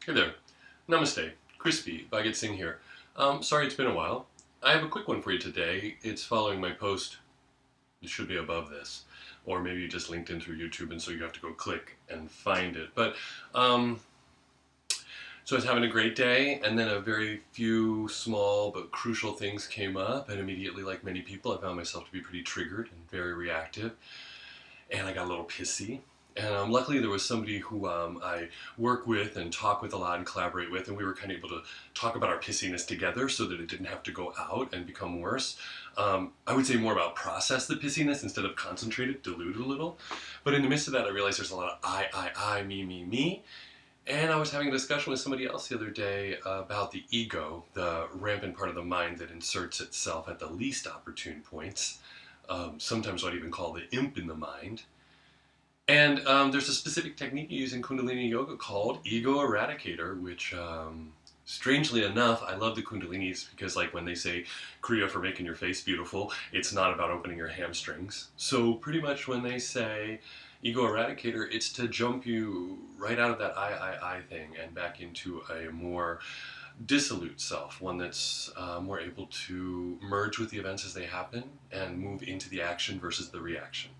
Hey there. Namaste. Crispy, Bhagat Singh here. Sorry it's been a while. I have a quick one for you today. It's following my post. It should be above this. Or maybe you just linked in through YouTube and so you have to go click and find it. So I was having a great day, and then a very few small but crucial things came up, and immediately, like many people, I found myself to be pretty triggered and very reactive, and I got a little pissy. And luckily there was somebody who I work with and talk with a lot and collaborate with, and we were kind of able to talk about our pissiness together so that it didn't have to go out and become worse. I would say more about process the pissiness instead of concentrate it, dilute it a little. But in the midst of that, I realized there's a lot of I, me. And I was having a discussion with somebody else the other day about the ego, the rampant part of the mind that inserts itself at the least opportune points. Sometimes what I even call the imp in the mind. And there's a specific technique you use in Kundalini Yoga called Ego Eradicator, which, strangely enough, I love the Kundalinis because, like, when they say Kriya for making your face beautiful, it's not about opening your hamstrings. So pretty much when they say Ego Eradicator, it's to jump you right out of that I thing and back into a more dissolute self, one that's more able to merge with the events as they happen and move into the action versus the reaction.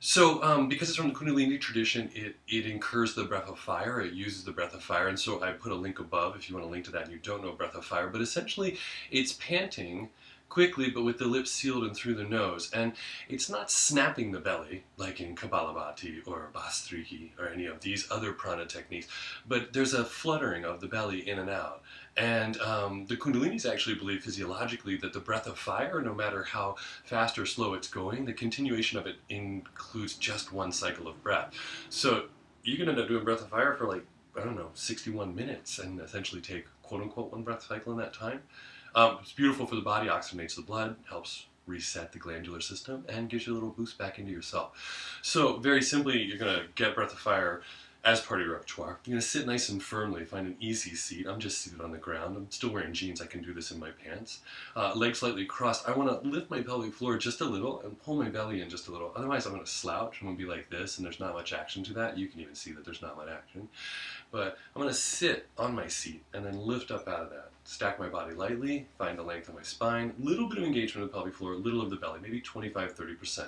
So, because it's from the Kundalini tradition, it incurs the breath of fire, it uses the breath of fire, and so I put a link above if you want to link to that and you don't know breath of fire, but essentially it's panting quickly but with the lips sealed and through the nose, and it's not snapping the belly like in Kapalabhati or Bhastriki or any of these other prana techniques, but there's a fluttering of the belly in and out. And the Kundalinis actually believe physiologically that the breath of fire, no matter how fast or slow it's going, the continuation of it includes just one cycle of breath. So you can end up doing breath of fire for, like, I don't know, 61 minutes and essentially take quote unquote one breath cycle in that time. It's beautiful for the body, oxygenates the blood, helps reset the glandular system, and gives you a little boost back into yourself. So very simply, you're going to get breath of fire as part of your repertoire. You're going to sit nice and firmly, find an easy seat. I'm just seated on the ground. I'm still wearing jeans. I can do this in my pants. Legs slightly crossed. I want to lift my pelvic floor just a little and pull my belly in just a little. Otherwise, I'm going to slouch. I'm going to be like this, and there's not much action to that. You can even see that there's not much action. But I'm going to sit on my seat and then lift up out of that. Stack my body lightly, find the length of my spine, little bit of engagement of the pelvic floor, little of the belly, maybe 25-30%.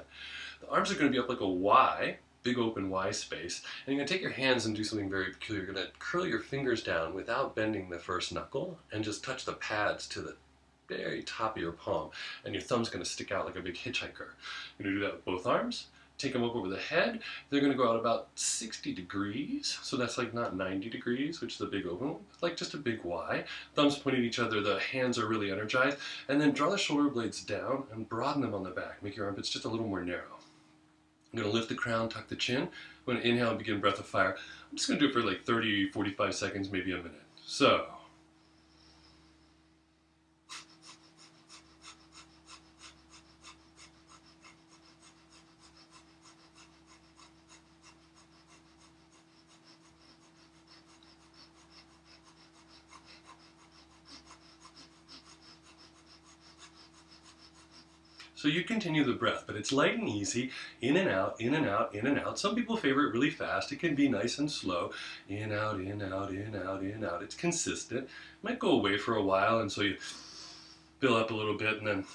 The arms are going to be up like a Y, big open Y space, and you're going to take your hands and do something very peculiar. You're going to curl your fingers down without bending the first knuckle and just touch the pads to the very top of your palm, and your thumb's going to stick out like a big hitchhiker. You're going to do that with both arms. Take them up over the head. They're going to go out about 60 degrees, so that's like not 90 degrees, which is a big open, like just a big Y. Thumbs pointing at each other, the hands are really energized, and then draw the shoulder blades down and broaden them on the back. Make your armpits just a little more narrow. I'm going to lift the crown, tuck the chin. I'm going to inhale and begin breath of fire. I'm just going to do it for like 30, 45 seconds, maybe a minute. So, so you continue the breath, but it's light and easy, in and out, in and out, in and out. Some people favor it really fast. It can be nice and slow. In, out, in, out, in, out, in, out. It's consistent. It might go away for a while, and so you fill up a little bit and then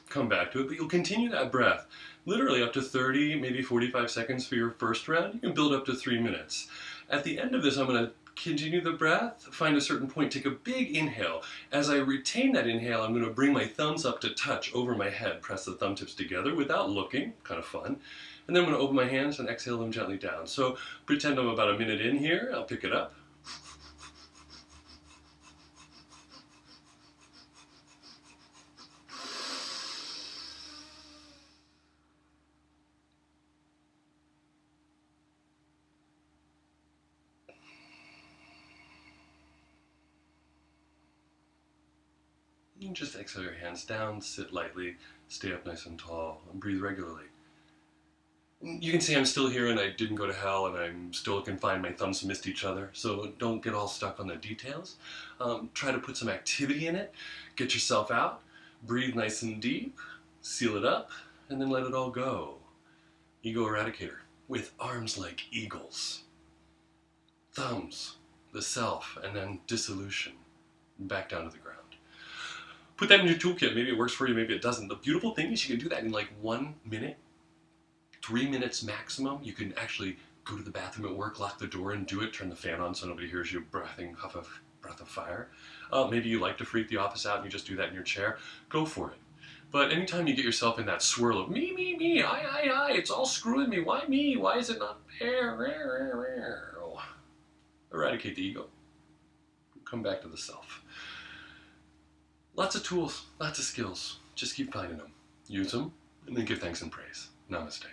come back to it. But you'll continue that breath literally up to 30, maybe 45 seconds for your first round. You can build up to 3 minutes. At the end of this, I'm going to continue the breath, find a certain point, take a big inhale. As I retain that inhale, I'm going to bring my thumbs up to touch over my head, press the thumb tips together without looking, kind of fun. And then I'm going to open my hands and exhale them gently down. So pretend I'm about a minute in here, I'll pick it up. You can just exhale your hands down, sit lightly, stay up nice and tall, and breathe regularly. You can see I'm still here and I didn't go to hell and I'm still confined, my thumbs missed each other, so don't get all stuck on the details. Try to put some activity in it, get yourself out, breathe nice and deep, seal it up, and then let it all go. Ego Eradicator, with arms like eagles. thumbs, the self, and then dissolution, back down to the ground. Put that in your toolkit. Maybe it works for you, maybe it doesn't. The beautiful thing is you can do that in like 1 minute, 3 minutes maximum. You can actually go to the bathroom at work, lock the door and do it, turn the fan on so nobody hears you breathing, huff a breath of fire. Maybe you like to freak the office out and you just do that in your chair. Go for it. But anytime you get yourself in that swirl of me, I, it's all screwing me. Why me? Why is it not fair? Eradicate the ego. Come back to the self. Lots of tools, lots of skills. Just keep finding them. Use them, and then give thanks and praise. Namaste.